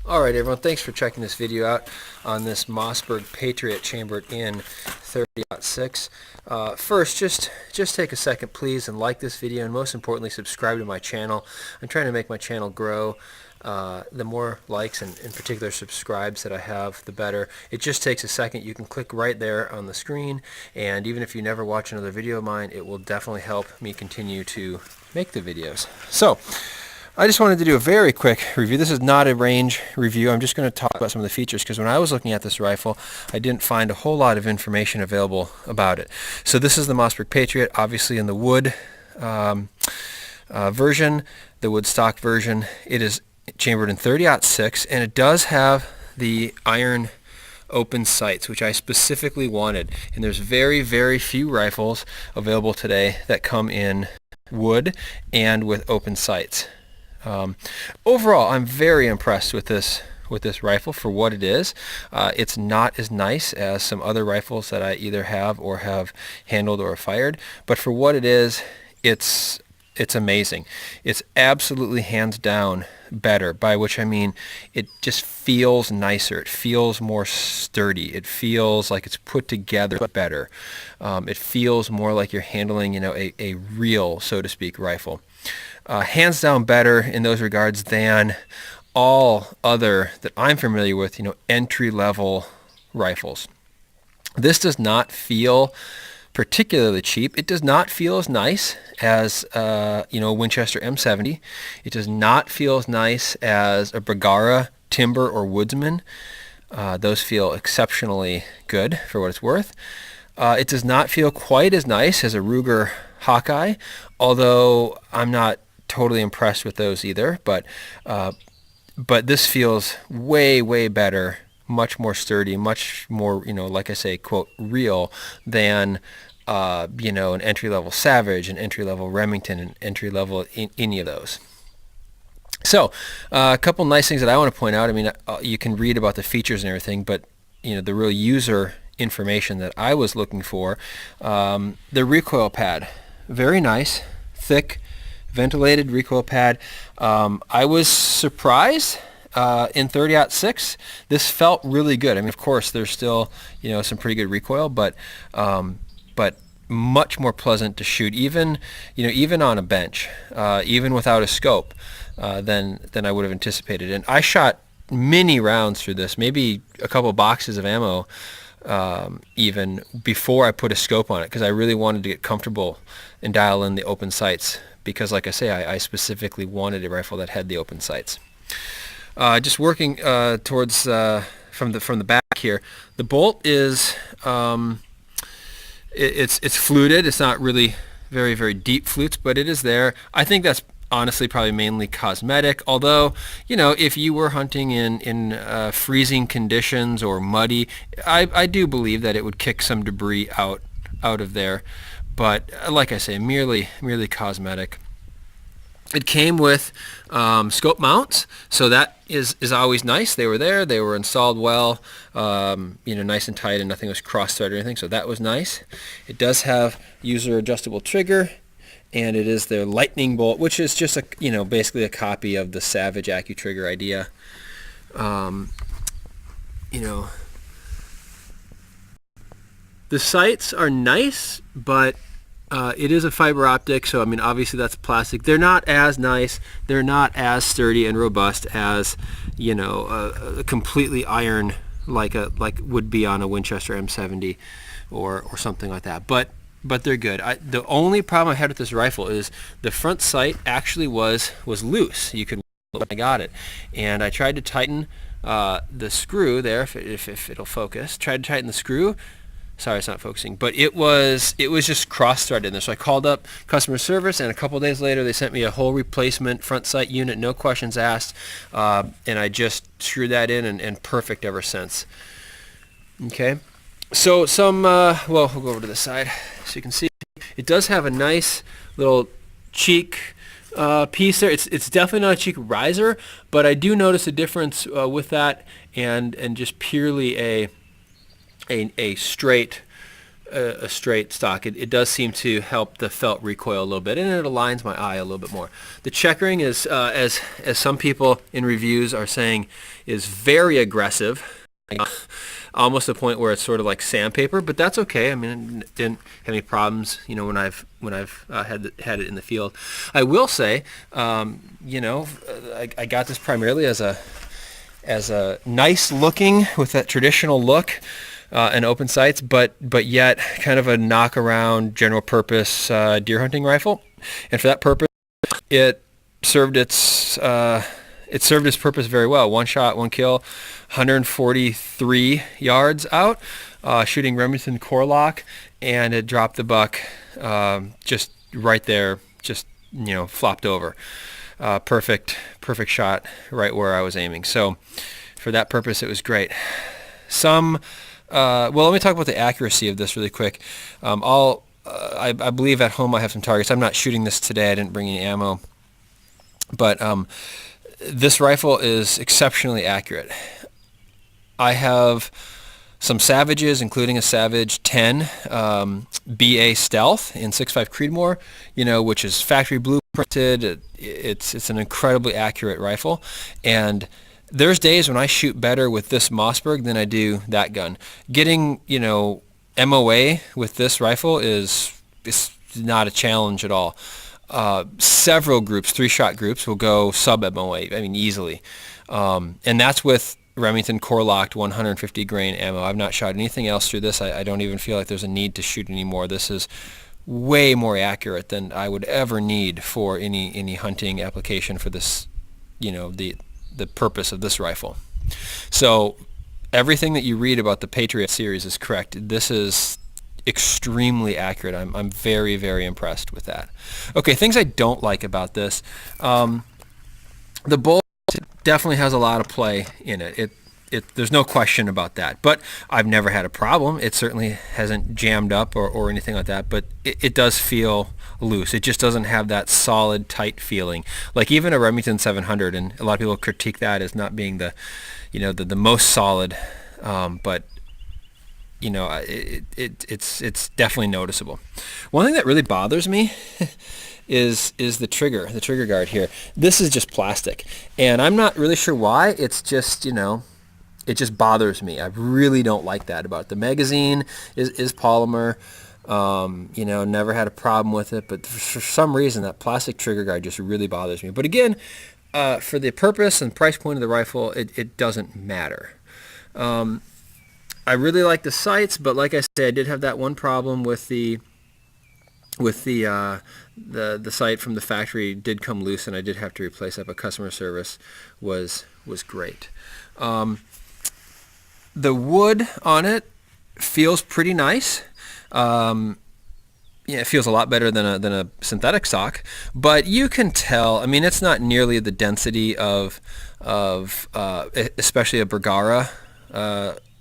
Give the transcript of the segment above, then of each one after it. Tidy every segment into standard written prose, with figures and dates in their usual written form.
Alright everyone, thanks for checking this video out on this Mossberg Patriot chambered in 30-06. First, just take a second please and like this video, and most importantly subscribe to my channel. I'm trying to make my channel grow. The more likes and in particular subscribes that I have, the better. It just takes a second. You can click right there on the screen, and even if you never watch another video of mine, it will definitely help me continue to make the videos. So I just wanted to do a very quick review. This is not a range review. I'm just going to talk about some of the features, because when I was looking at this rifle, I didn't find a whole lot of information available about it. So this is the Mossberg Patriot, obviously in the wood version, the wood stock version. It is chambered in 30-06, and it does have the iron open sights, which I specifically wanted. And there's very, very few rifles available today that come in wood and with open sights. Overall, I'm very impressed with this rifle for what it is. It's not as nice as some other rifles that I either have or have handled or fired, but for what it is, it's amazing. It's absolutely hands down better, by which I mean it just feels nicer. It feels more sturdy. It feels like it's put together better. It feels more like you're handling, a real, so to speak, rifle. Hands down better in those regards than all other that I'm familiar with, entry-level rifles. This does not feel particularly cheap. It does not feel as nice as Winchester M70. It does not feel as nice as a Bergara Timber or Woodsman. Those feel exceptionally good for what it's worth. It does not feel quite as nice as a Ruger Hawkeye, although I'm not totally impressed with those either. But this feels way, way better, much more sturdy, much more, like I say, quote, real than, an entry-level Savage, an entry-level Remington, an entry-level any of those. So, a couple nice things that I want to point out. I mean, you can read about the features and everything, but, the real user information that I was looking for, the recoil pad, very nice, thick, ventilated recoil pad. I was surprised. In 30-06, this felt really good. I mean, of course, there's still, some pretty good recoil, but much more pleasant to shoot, even on a bench, even without a scope, than I would have anticipated. And I shot many rounds through this, maybe a couple boxes of ammo, even before I put a scope on it, because I really wanted to get comfortable and dial in the open sights, because, like I say, I specifically wanted a rifle that had the open sights. Just working towards from the back here. The bolt is it's fluted. It's not really very, very deep flutes, but it is there. I think that's honestly probably mainly cosmetic. Although, if you were hunting in freezing conditions or muddy, I do believe that it would kick some debris out of there. But like I say, merely cosmetic. It came with scope mounts, so that is always nice. They were there. They were installed well, nice and tight, and nothing was cross-threaded or anything, so that was nice. It does have user-adjustable trigger, and it is their lightning bolt, which is just basically a copy of the Savage AccuTrigger idea. The sights are nice, but it is a fiber optic, so I mean, obviously that's plastic. They're not as nice. They're not as sturdy and robust as a completely iron like would be on a Winchester M70 or something like that. But they're good. The only problem I had with this rifle is the front sight actually was loose. You could when I got it, and I tried to tighten the screw there if it'll focus. Tried to tighten the screw. Sorry, it's not focusing, but it was just cross-threaded in there. So I called up customer service, and a couple days later they sent me a whole replacement front sight unit, no questions asked, and I just screwed that in, and perfect ever since. Okay, so we'll go over to the side so you can see. It does have a nice little cheek piece there. It's definitely not a cheek riser, but I do notice a difference with that and just purely a straight a straight stock. It does seem to help the felt recoil a little bit, and it aligns my eye a little bit more. The checkering is, as some people in reviews are saying, is very aggressive, almost to the point where it's sort of like sandpaper. But that's okay. I mean, I didn't have any problems, when I've had it in the field. I will say, I got this primarily as a nice looking, with that traditional look. And open sights, but yet kind of a knock around general purpose deer hunting rifle, and for that purpose, it served its purpose very well. One shot, one kill, 143 yards out, shooting Remington core lock, and it dropped the buck just right there, just flopped over. Perfect shot right where I was aiming. So for that purpose, it was great. Well, let me talk about the accuracy of this really quick. I believe at home I have some targets. I'm not shooting this today. I didn't bring any ammo. But this rifle is exceptionally accurate. I have some Savages, including a Savage 10 BA Stealth in 6.5 Creedmoor, which is factory blueprinted. It's an incredibly accurate rifle. And there's days when I shoot better with this Mossberg than I do that gun. Getting, MOA with this rifle is not a challenge at all. Several groups, 3-shot groups, will go sub-MOA, easily. And that's with Remington core-locked 150 grain ammo. I've not shot anything else through this. I don't even feel like there's a need to shoot anymore. This is way more accurate than I would ever need for any hunting application for this, the purpose of this rifle. So everything that you read about the Patriot series is correct. This is extremely accurate. I'm very, very impressed with that. Okay, things I don't like about this. The bolt definitely has a lot of play in it. There's no question about that. But I've never had a problem. It certainly hasn't jammed up or anything like that. But it does feel loose. It just doesn't have that solid, tight feeling. Like even a Remington 700, and a lot of people critique that as not being the most solid. But it's definitely noticeable. One thing that really bothers me is the trigger guard here. This is just plastic, and I'm not really sure why. It's just it just bothers me. I really don't like that about it. The magazine is polymer. Never had a problem with it, but for some reason that plastic trigger guard just really bothers me. But again, for the purpose and price point of the rifle, it doesn't matter. I really like the sights, but like I said, I did have that one problem with the sight from the factory did come loose, and I did have to replace that. But customer service was great. The wood on it feels pretty nice. It feels a lot better than a synthetic stock, but you can tell. It's not nearly the density of especially a Bergara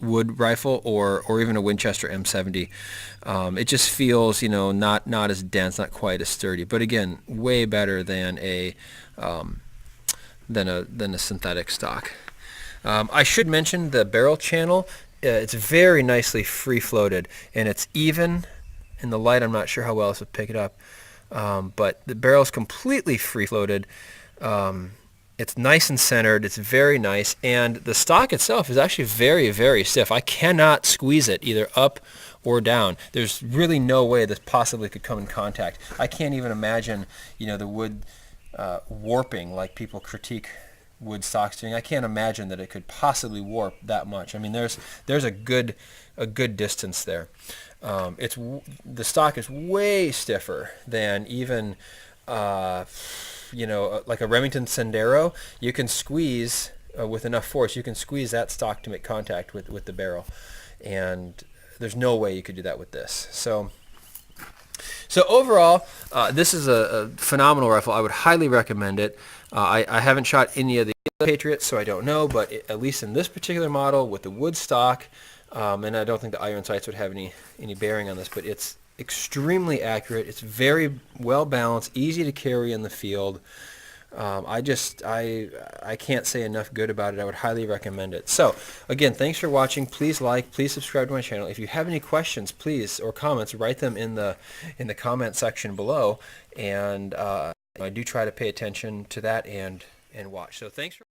wood rifle or even a Winchester M70. It just feels not as dense, not quite as sturdy, but again, way better than a synthetic stock. I should mention the barrel channel. It's very nicely free floated, and it's even. In the light, I'm not sure how well this would pick it up, but the barrel is completely free floated. It's nice and centered. It's very nice, and the stock itself is actually very, very stiff. I cannot squeeze it either up or down. There's really no way this possibly could come in contact. I can't even imagine, the wood warping like people critique wood stocks doing. I can't imagine that it could possibly warp that much. There's a good distance there. The stock is way stiffer than even like a Remington Sendero. You can squeeze with enough force. You can squeeze that stock to make contact with the barrel, and there's no way you could do that with this. So overall, this is a phenomenal rifle. I would highly recommend it. I haven't shot any of the other Patriots, so I don't know, but at least in this particular model with the wood stock, and I don't think the iron sights would have any bearing on this, but it's extremely accurate. It's very well balanced, easy to carry in the field. I can't say enough good about it. I would highly recommend it. So again, thanks for watching. Please like, please subscribe to my channel. If you have any questions, please, or comments, write them in the comment section below, and I do try to pay attention to that and watch. So thanks for